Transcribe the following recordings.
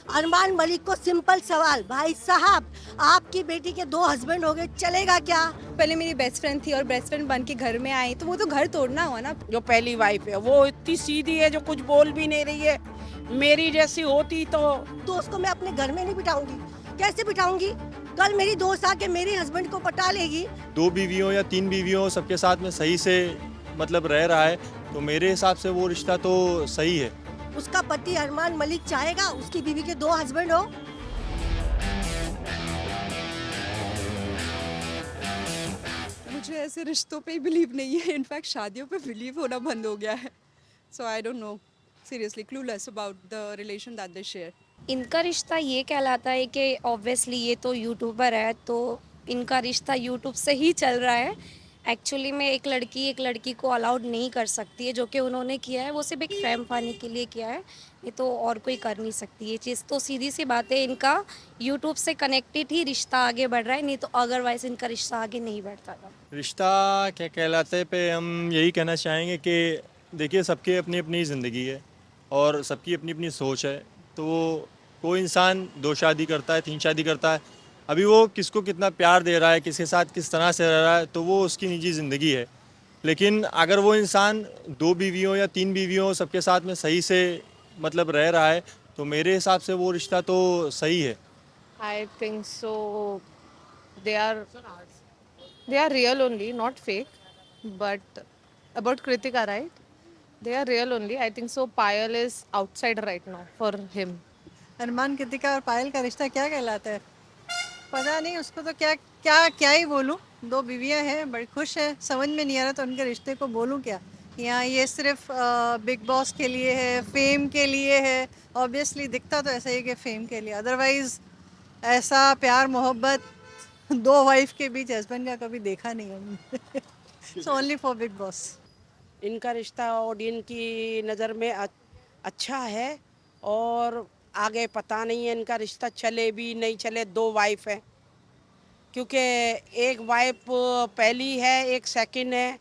अरमान मलिक को सिंपल सवाल, भाई साहब आपकी बेटी के दो हस्बैंड हो गए, चलेगा क्या? पहले मेरी बेस्ट फ्रेंड थी और बेस्ट फ्रेंड बन के घर में आई तो वो तो घर तोड़ना हुआ ना। जो पहली वाइफ है वो इतनी सीधी है जो कुछ बोल भी नहीं रही है। मेरी जैसी होती तो दोस्त को मैं अपने घर में नहीं बिठाऊंगी, कैसे बिठाऊंगी? कल मेरी दोस्त आके मेरे हस्बैंड को पटा लेगी। दो बीवियों या तीन बीवियों सबके साथ में सही से मतलब रह रहा है, तो मेरे हिसाब से वो रिश्ता तो सही है। उसका पति अरमान मलिक चाहेगा उसकी बीवी के दो हस्बैंड हो? मुझे ऐसे रिश्तों पे ही बिलीव नहीं है, इनफैक्ट शादियों पे बिलीव होना बंद हो गया है। So I don't know, seriously clueless about the relation that they share. इनका रिश्ता ये कहलाता है कि ऑब्वियसली ये तो यूट्यूबर है तो इनका रिश्ता यूट्यूब से ही चल रहा है। एक्चुअली में एक लड़की को अलाउड नहीं कर सकती है, जो कि उन्होंने किया है वो सिर्फ एक फैम पाने के लिए किया है, नहीं तो और कोई कर नहीं सकती ये चीज़। तो सीधी सी बात है, इनका यूट्यूब से कनेक्टेड ही रिश्ता आगे बढ़ रहा है, नहीं तो अदरवाइज इनका रिश्ता आगे नहीं बढ़ता था। रिश्ता क्या कहलाते पे हम यही कहना चाहेंगे कि देखिए, सबकी अपनी अपनी ज़िंदगी है और सबकी अपनी अपनी सोच है। तो कोई इंसान दो शादी करता है, तीन शादी करता है, अभी वो किसको कितना प्यार दे रहा है, किसके साथ किस तरह से रह रहा है, तो वो उसकी निजी ज़िंदगी है। लेकिन अगर वो इंसान दो बीवियों या तीन बीवियों सबके साथ में सही से मतलब रह रहा है, तो मेरे हिसाब से वो रिश्ता तो सही है। I think so. They are real only, not fake. But about Kritika, right? They are real only. I think so. Payal is outside right now for him. अरमान कृतिका और पायल का रिश्ता क्या कहलाता है? पता नहीं उसको तो क्या क्या क्या ही बोलूं। दो बीवियां हैं, बड़ी खुश है, समझ में नहीं आ रहा तो उनके रिश्ते को बोलूं क्या। यहाँ ये सिर्फ बिग बॉस के लिए है, फेम के लिए है। ऑब्वियसली दिखता तो ऐसा ही कि फेम के लिए, अदरवाइज ऐसा प्यार मोहब्बत दो वाइफ के बीच हस्बैंड का कभी देखा नहीं है। So only for big boss. इनका रिश्ता ऑडियंस की नज़र में अच्छा है। और आगे पता नहीं है इनका रिश्ता चले भी नहीं चले। दो वाइफ है, क्योंकि एक वाइफ पहली है, एक सेकंड है।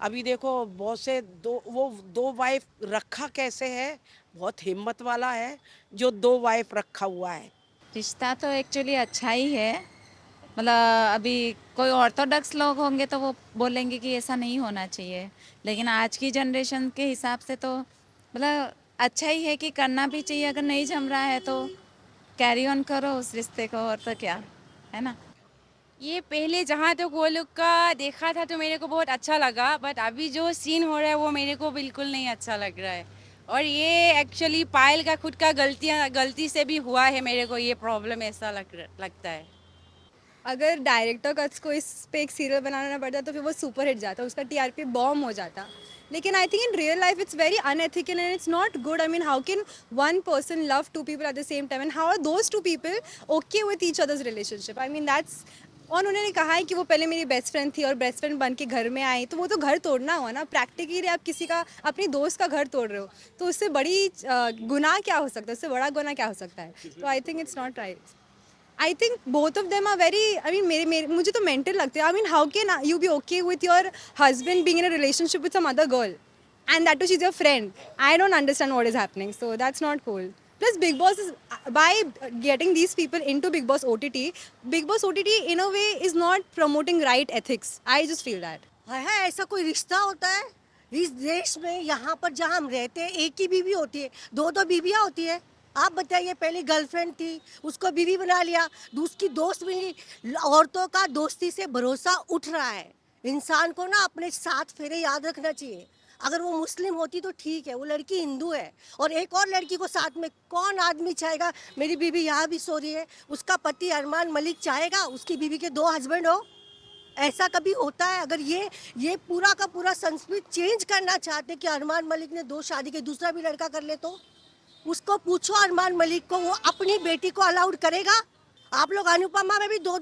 अभी देखो बहुत से दो वाइफ रखा कैसे है, बहुत हिम्मत वाला है जो दो वाइफ रखा हुआ है। रिश्ता तो एक्चुअली अच्छा ही है। मतलब अभी कोई ऑर्थोडॉक्स लोग होंगे तो वो बोलेंगे कि ऐसा नहीं होना चाहिए, लेकिन आज की जनरेशन के हिसाब से तो मतलब अच्छा ही है कि करना भी चाहिए। अगर नहीं जम रहा है तो कैरी ऑन करो उस रिश्ते को, और तो क्या है ना। ये पहले जहाँ तक वो लोग का देखा था तो मेरे को बहुत अच्छा लगा, बट अभी जो सीन हो रहा है वो मेरे को बिल्कुल नहीं अच्छा लग रहा है। और ये एक्चुअली पायल का खुद का गलती से भी हुआ है, मेरे को ये प्रॉब्लम ऐसा लगता है। अगर डायरेक्टर कट्स को इस पे एक सीरियल बनाना पड़ता तो फिर वो सुपर हिट जाता, उसका टीआरपी बॉम्ब हो जाता। लेकिन I think in real life it's very unethical and it's not good. I mean how can one person love two people at the same time and how are those two people okay with each others relationship? I mean that's. और उन्होंने कहा है कि वो पहले मेरी best friend थी और बेस्ट फ्रेंड बन के घर में आई, तो वो तो घर तोड़ना हुआ ना। प्रैक्टिकली आप किसी का, अपनी दोस्त का घर तोड़ रहे हो, तो उससे बड़ी गुनाह क्या हो सकता है, उससे बड़ा गुनाह क्या हो सकता है? तो I think it's not right. I think both of them are very, I mean मेरे मुझे तो मेंटल लगते हैं। I mean how can you be okay with your husband being in a relationship with some other girl and that too she's your friend? I don't understand what is happening, so that's not cool. Plus Big Boss is, by getting these people into Big Boss OTT in a way is not promoting right ethics. I just feel that. है ऐसा कोई रिश्ता होता है इस देश में? यहाँ पर जहाँ हम रहते हैं एक ही बीवी होती है, दो दो बीवियाँ होती है? आप बताइए, पहले गर्लफ्रेंड थी उसको बीवी बना लिया, दूसरी दोस्त मिली। औरतों का दोस्ती से भरोसा उठ रहा है। इंसान को ना अपने साथ फेरे याद रखना चाहिए। अगर वो मुस्लिम होती तो ठीक है, वो लड़की हिंदू है और एक और लड़की को साथ में कौन आदमी चाहेगा? मेरी बीवी यहाँ भी सो रही है, उसका पति अरमान मलिक चाहेगा उसकी बीवी के दो हस्बैंड हो? ऐसा कभी होता है? अगर ये पूरा का पूरा संस्कृत चेंज करना चाहते कि अरमान मलिक ने दो शादी के दूसरा भी लड़का कर ले, तो उसको पूछो अरमान मलिक को, वो अपनी बेटी को अलाउड करेगा? आप लोग अनुपमा में भी दो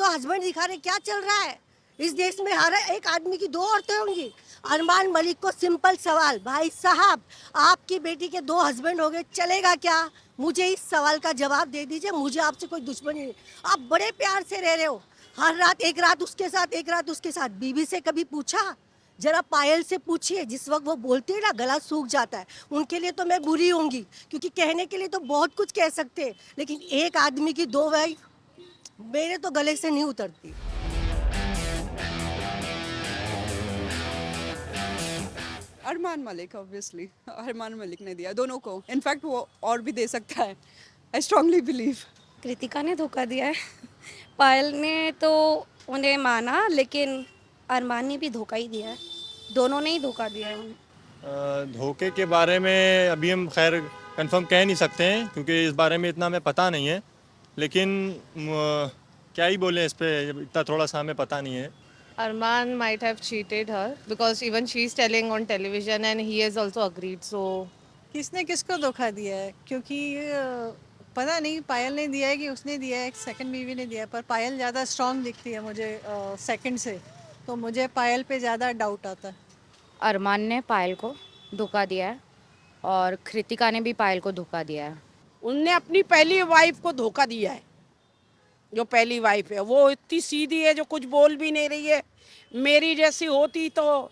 हस्बैंड दिखा रहे, क्या चल रहा है? इस देश में हर एक आदमी की दो औरतें होंगी। अरमान मलिक को सिंपल सवाल, भाई साहब आपकी बेटी के दो हस्बैंड हो गए, चलेगा क्या? मुझे इस सवाल का जवाब दे दीजिए। मुझे आपसे कोई दुश्मनी नहीं, आप बड़े प्यार से रह रहे हो, हर रात एक रात उसके साथ, एक रात उसके साथ। बीवी से कभी पूछा जरा पायल से पूछिए, जिस वक्त वो बोलती है ना गला सूख जाता है, उनके लिए तो मैं बुरी होंगी, क्योंकि कहने के लिए तो बहुत कुछ कह सकते हैं, लेकिन एक आदमी की दो वाइफ मेरे तो गले से नहीं उतरती। अरमान मलिक ऑब्वियसली, अरमान मलिक ने दिया दोनों को, इनफैक्ट वो और भी दे सकता है, आई स्ट्रांगली बिलीव। कृतिका ने धोखा दिया है। पायल ने तो उन्हें माना, लेकिन अरमान ने भी धोखा ही दिया है। दोनों ने ही धोखा दिया है उन्हें। धोखे के बारे में अभी हम खैर कंफर्म कह नहीं सकते हैं, क्योंकि इस बारे में इतना हमें पता नहीं है, लेकिन क्या ही बोलें इस पे, इतना थोड़ा सा हमें पता नहीं है। Arman might have cheated her because even she's telling on television and he has also agreed. So किसने किसको धोखा दिया है, क्योंकि पता नहीं पायल ने दिया है कि उसने दिया है, सेकंड बीवी ने दिया है, पर पायल ज़्यादा स्ट्रांग दिखती है मुझे सेकंड से, तो मुझे पायल पे ज़्यादा डाउट आता है। अरमान ने पायल को धोखा दिया है और कृतिका ने भी पायल को धोखा दिया है। उनने अपनी पहली वाइफ को धोखा दिया है। जो पहली वाइफ है वो इतनी सीधी है, जो कुछ बोल भी नहीं रही है। मेरी जैसी होती तो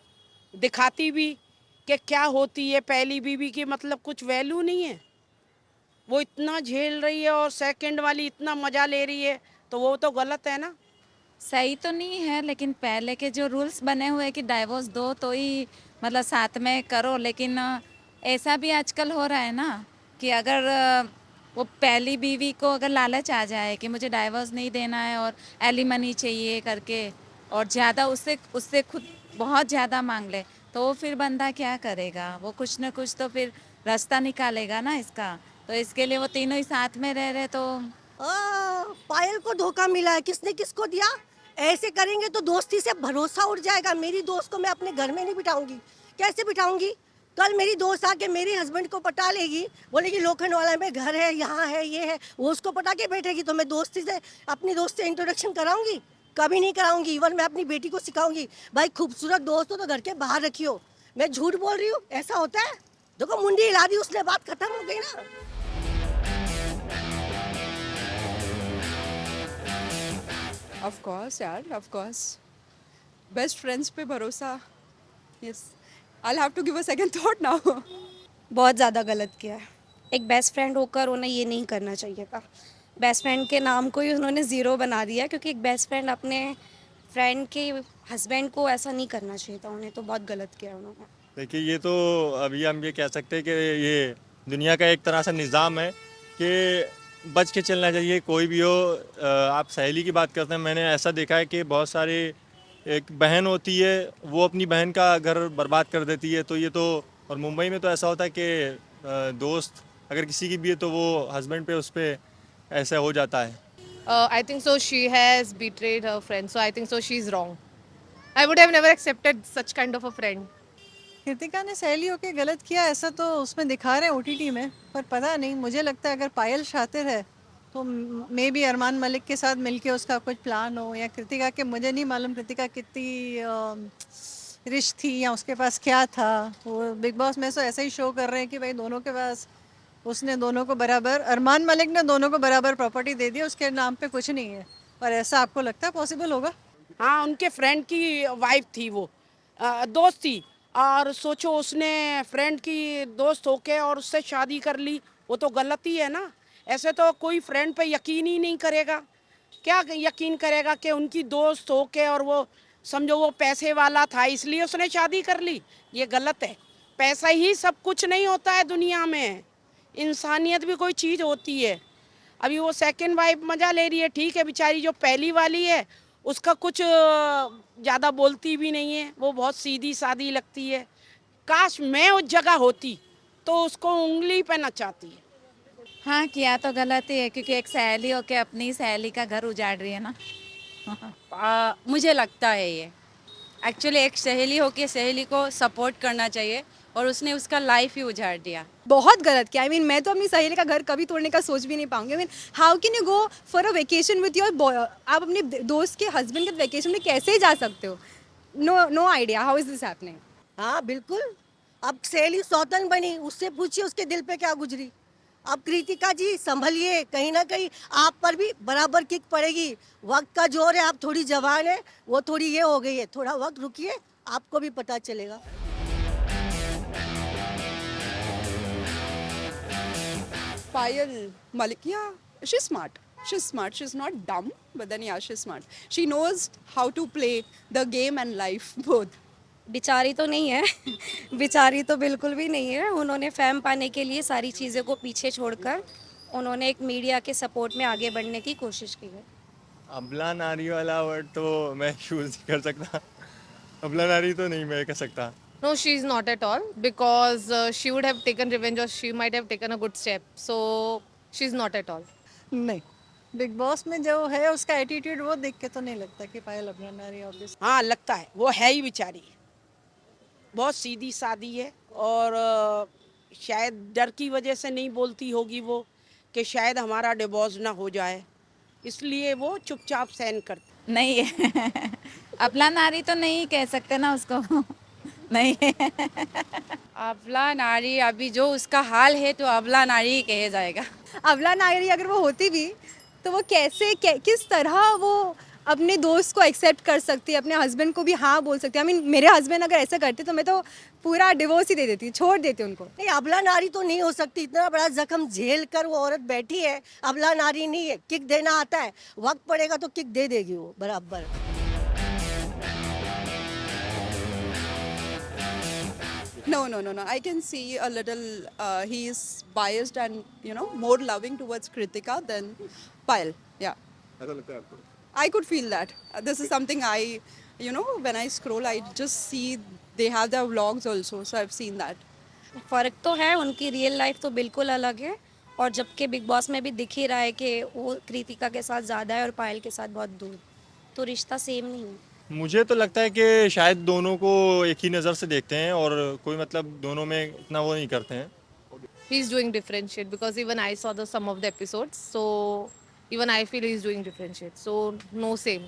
दिखाती भी कि क्या होती है पहली बीवी की, मतलब कुछ वैल्यू नहीं है। वो इतना झेल रही है और सेकंड वाली इतना मजा ले रही है, तो वो तो गलत है ना। सही तो नहीं है, लेकिन पहले के जो रूल्स बने हुए हैं कि डाइवोर्स दो तो ही मतलब साथ में करो, लेकिन ऐसा भी आजकल हो रहा है ना कि अगर वो पहली बीवी को अगर लालच आ जाए कि मुझे डाइवोर्स नहीं देना है और एलिमनी चाहिए करके, और ज़्यादा उससे खुद बहुत ज़्यादा मांग ले, तो वो फिर बंदा क्या करेगा? वो कुछ ना कुछ तो फिर रास्ता निकालेगा ना इसका। तो इसके लिए वो तीनों ही साथ में रह रहे तो पायल को धोखा मिला है, किसने किसको दिया? ऐसे करेंगे तो दोस्ती से भरोसा उड़ जाएगा। मेरी दोस्त को मैं अपने घर में नहीं बिठाऊंगी, कैसे बिठाऊंगी? कल मेरी दोस्त आके मेरे हस्बैंड को पटा लेगी, बोलेगी लोखंड वाला में घर है, यहाँ है, ये है, वो उसको पटा के बैठेगी, तो मैं दोस्ती से अपनी दोस्त से इंट्रोडक्शन कराऊंगी? कभी नहीं कराऊंगी। इवन मैं अपनी बेटी को सिखाऊंगी, भाई खूबसूरत दोस्त हो तो घर के बाहर रखियो। मैं झूठ बोल रही हूँ? ऐसा होता है? देखो मुंडी हिला दी उसने, बात खत्म हो गई ना। ऑफ कोर्स यार, ऑफ कोर्स बेस्ट फ्रेंड्स पे भरोसा, yes, I have to give a second thought now. बहुत ज़्यादा गलत किया है। एक बेस्ट फ्रेंड होकर उन्हें ये नहीं करना चाहिए था। बेस्ट फ्रेंड के नाम को ही उन्होंने ज़ीरो बना दिया, क्योंकि एक बेस्ट फ्रेंड अपने फ्रेंड के हस्बैंड को ऐसा नहीं करना चाहिए था। उन्हें तो बहुत गलत किया उन्होंने। देखिए, ये तो अभी हम ये कह सकते हैं कि ये दुनिया का एक तरह से निज़ाम है कि बच के चलना चाहिए, कोई भी हो। आप सहेली की बात करते हैं, मैंने ऐसा देखा है कि बहुत सारे, एक बहन होती है वो अपनी बहन का घर बर्बाद कर देती है, तो ये तो, और मुंबई में तो ऐसा होता है कि दोस्त अगर किसी की भी है तो वो हस्बैंड पे उस पर ऐसा हो जाता है। I think so she has betrayed her friend. So I think so she's wrong. I would have never accepted such kind of a friend. Kritika ने सहेली होके गलत किया, ऐसा तो उसमें दिखा रहे हैं ओटीटी में, पर पता नहीं, मुझे लगता है अगर पायल शातिर है तो मे बी अरमान मलिक के साथ मिलके उसका कुछ प्लान हो, या कृतिका के, मुझे नहीं मालूम कृतिका कितनी रिच थी या उसके पास क्या था। वो बिग बॉस में तो ऐसा ही शो कर रहे हैं कि भाई दोनों के पास, उसने दोनों को बराबर, अरमान मलिक ने दोनों को बराबर प्रॉपर्टी दे दी, उसके नाम पे कुछ नहीं है। पर ऐसा आपको लगता है पॉसिबल होगा? हाँ, उनके फ्रेंड की वाइफ थी, वो दोस्त थी, और सोचो उसने फ्रेंड की दोस्त होके और उससे शादी कर ली, वो तो गलत ही है ना। ऐसे तो कोई फ्रेंड पे यकीन ही नहीं करेगा। क्या यकीन करेगा कि उनकी दोस्त होके, और वो समझो वो पैसे वाला था इसलिए उसने शादी कर ली? ये गलत है। पैसा ही सब कुछ नहीं होता है दुनिया में, इंसानियत भी कोई चीज़ होती है। अभी वो सेकंड वाइफ मज़ा ले रही है, ठीक है, बेचारी जो पहली वाली है उसका कुछ ज़्यादा बोलती भी नहीं है, वो बहुत सीधी सादी लगती है। काश मैं उस जगह होती तो उसको उंगली पे नचाती है। हाँ, किया तो गलत ही है, क्योंकि एक सहेली होके अपनी सहेली का घर उजाड़ रही है ना। मुझे लगता है ये एक्चुअली एक सहेली होके सहेली को सपोर्ट करना चाहिए, और उसने उसका लाइफ ही उजाड़ दिया। बहुत गलत किया। मैं तो अपनी सहेली का घर कभी तोड़ने का सोच भी नहीं पाऊंगी। How can you go for a vacation with your boy? आप अपने दोस्त के हस्बैंड के वेकेशन में कैसे जा सकते हो? No idea how is this happening. हाँ बिल्कुल। अब सहेली सौतन बनी, उससे पूछिए उसके दिल पे क्या गुजरी। अब कृतिका जी संभलिए, कहीं ना कहीं आप पर भी बराबर किक पड़ेगी। वक्त का जोर है, आप थोड़ी जवान है, वो थोड़ी ये हो गई है, थोड़ा वक्त रुकिए, आपको भी पता चलेगा। Payal Malik, yeah, she's smart. She's smart. She's not dumb, but then yeah, she's smart. She knows how to play the game and life both. बेचारी तो नहीं है बेचारी तो बिल्कुल भी नहीं है। उन्होंने फेम पाने के लिए सारी चीज़ें को पीछे छोड़कर उन्होंने एक मीडिया के सपोर्ट में आगे बढ़ने की कोशिश की है। अबला नारी वाला वर्ड तो मैं यूज़ नहीं कर सकता। अबला नारी तो नहीं मैं कह सकता। No, she's not at all because she would have taken revenge or she might have taken a good step. So she's not at all. नहीं, बिग बॉस में जो है उसका एटीट्यूड वो देख के तो नहीं लगता कि पायल अबला नारी ऑब्वियस। हाँ लगता है, वो है ही बेचारी, बहुत सीधी सादी है और शायद डर की वजह से नहीं बोलती होगी वो कि शायद हमारा डिवोर्स ना हो जाए, इसलिए वो चुपचाप सहन करती। नहीं है अपना नारी तो नहीं कह सकते ना उसको नहीं अबला नारी अभी जो उसका हाल है तो अबला नारी ही कहे जाएगा। अबला नारी अगर वो होती भी तो वो किस तरह वो अपने दोस्त को एक्सेप्ट कर सकती है, अपने हस्बैंड को भी हाँ बोल सकती है। आई मीन मेरे हस्बैंड अगर ऐसा करते तो मैं तो पूरा डिवोर्स ही दे देती, छोड़ देती उनको। नहीं, अबला नारी तो नहीं हो सकती। इतना बड़ा जख्म झेल कर वो औरत बैठी है, अबला नारी नहीं है। किक देना आता है, वक्त पड़ेगा तो किक दे देगी वो बराबर। No. I can see a little. He is biased and more loving towards Kritika than Payal. Yeah. I could feel that. This is something I, when I scroll, I just see they have their vlogs also. So I've seen that. फ़र्क तो है, उनकी real life तो बिल्कुल अलग है और जबकि बिग बॉस में भी दिख ही रहा है कि वो कृतिका के साथ ज़्यादा है और पायल के साथ बहुत दूर, तो रिश्ता सेम नहीं है। मुझे तो लगता है कि शायद दोनों को एक ही नज़र से देखते हैं और कोई मतलब दोनों में इतना वो नहीं करते हैं। He's doing differentiate because even I saw some of the episodes. So even I feel he's doing differentiate. So no same.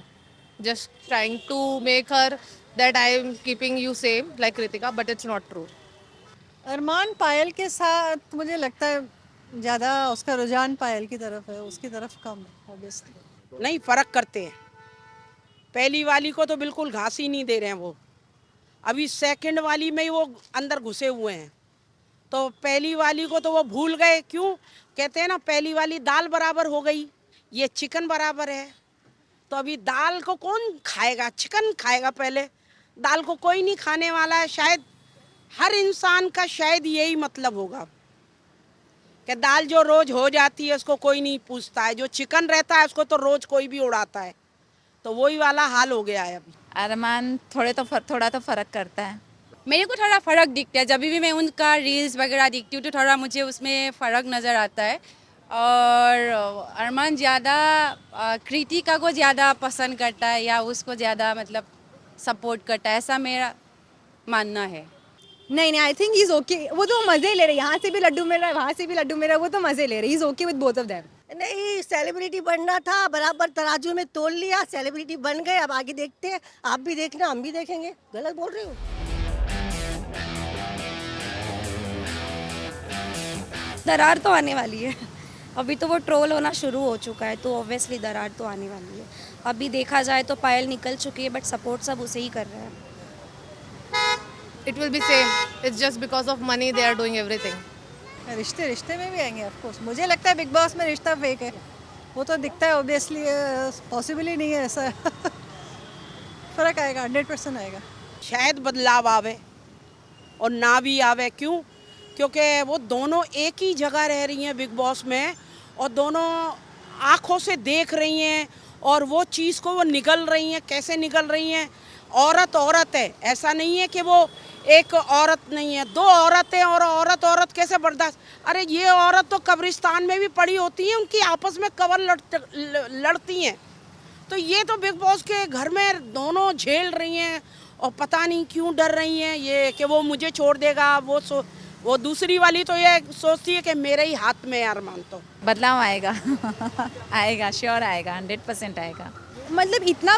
Just trying to make her that I am keeping you same like Kritika, but it's not true. अरमान पायल के साथ मुझे लगता है ज़्यादा उसका रुझान पायल की तरफ है, उसकी तरफ कम है ऑब्वियसली। नहीं, फर्क करते हैं। पहली वाली को तो बिल्कुल घास ही नहीं दे रहे हैं वो, अभी सेकंड वाली में ही वो अंदर घुसे हुए हैं। तो पहली वाली को तो वो भूल गए। क्यों कहते हैं ना, पहली वाली दाल बराबर हो गई, ये चिकन बराबर है। तो अभी दाल को कौन खाएगा, चिकन खाएगा पहले, दाल को कोई नहीं खाने वाला है। शायद हर इंसान का शायद यही मतलब होगा कि दाल जो रोज हो जाती है उसको कोई नहीं पूछता है, जो चिकन रहता है उसको तो रोज कोई भी उड़ाता है। तो वही वाला हाल हो गया है अभी। अरमान थोड़ा तो फर्क करता है। मेरे को थोड़ा फ़र्क दिखता है, जब भी मैं उनका रील्स वगैरह देखती हूँ तो थोड़ा मुझे उसमें फ़र्क नज़र आता है। और अरमान ज़्यादा कृतिका को ज़्यादा पसंद करता है या उसको ज़्यादा मतलब सपोर्ट करता है, ऐसा मेरा मानना है। नहीं, आई थिंक इज ओके। वो तो मज़े ले रहे हैं, यहाँ से भी लड्डू मिल रहा है, वहाँ से भी लड्डू मिल रहा है, वो तो मज़े ले रहे हैं। Is okay with both of them. नहीं, सेलिब्रिटी बनना था, बराबर तराजू में तोल लिया, सेलिब्रिटी बन गए। अब आगे देखते हैं, आप भी देखना हम भी देखेंगे। गलत बोल रही हूँ? दरार तो आने वाली है, अभी तो वो ट्रोल होना शुरू हो चुका है, तो ऑब्वियसली दरार तो आने वाली है। अभी देखा जाए तो पायल निकल चुकी है, बट सपोर्ट सब उसे ही कर रहे हैं। It will be same. It's just because of money they are doing everything. रिश्ते में भी आएंगे ऑफ कोर्स। मुझे लगता है बिग बॉस में रिश्ता फेक है, वो तो दिखता है ऑब्वियसली, पॉसिबल ही नहीं है ऐसा। फर्क आएगा, 100% आएगा। शायद बदलाव आवे और ना भी आवे। क्यों? क्योंकि वो दोनों एक ही जगह रह रही हैं बिग बॉस में और दोनों आँखों से देख रही हैं और वो चीज़ को वो निगल रही हैं। कैसे निगल रही हैं? औरत है, ऐसा नहीं है कि वो एक औरत नहीं है, दो औरतें और औरत कैसे बर्दाश्त। अरे ये औरत तो कब्रिस्तान में भी पड़ी होती हैं, उनकी आपस में कवर लड़ती हैं। तो ये तो बिग बॉस के घर में दोनों झेल रही हैं और पता नहीं क्यों डर रही हैं ये कि वो मुझे छोड़ देगा। वो दूसरी वाली तो ये सोचती है कि मेरे ही हाथ में है अरमान। तो बदलाव आएगा आएगा, श्योर आएगा, 100% आएगा। मतलब इतना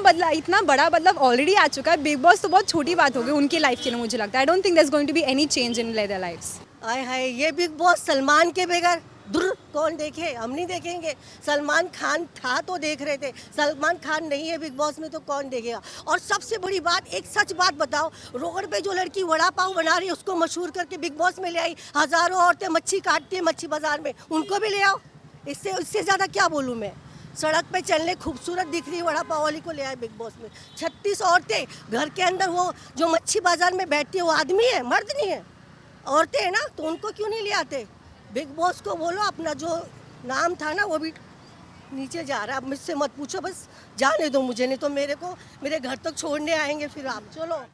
बड़ा बदलाव ऑलरेडी आ चुका है। बिग बॉस तो बहुत छोटी बात हो गई उनकी लाइफ के लिए, मुझे लगता है। I don't think there is going to be any change in their lives. आय हाय, ये बिग बॉस सलमान के बगैर दूर कौन देखे? हम नहीं देखेंगे। सलमान खान था तो देख रहे थे, सलमान खान नहीं है बिग बॉस में तो कौन देखेगा? और सबसे बड़ी बात, एक सच बात बताओ, रोड पे जो लड़की वड़ा पाव बना रही है उसको मशहूर करके बिग बॉस में ले आई। हज़ारों औरतें मच्छी काटती है मच्छी बाजार में, उनको भी ले आओ। इससे ज़्यादा क्या बोलूँ मैं? सड़क पे चलने खूबसूरत दिख रही वड़ा पाव वाली को ले आए बिग बॉस में। 36 औरतें घर के अंदर, वो जो मच्छी बाजार में बैठती है वो आदमी है, मर्द नहीं है, औरतें हैं ना, तो उनको क्यों नहीं ले आते? बिग बॉस को बोलो अपना जो नाम था ना वो भी नीचे जा रहा है। अब मुझसे मत पूछो, बस जाने दो मुझे, नहीं तो मेरे घर तक छोड़ने आएंगे फिर आप। चलो।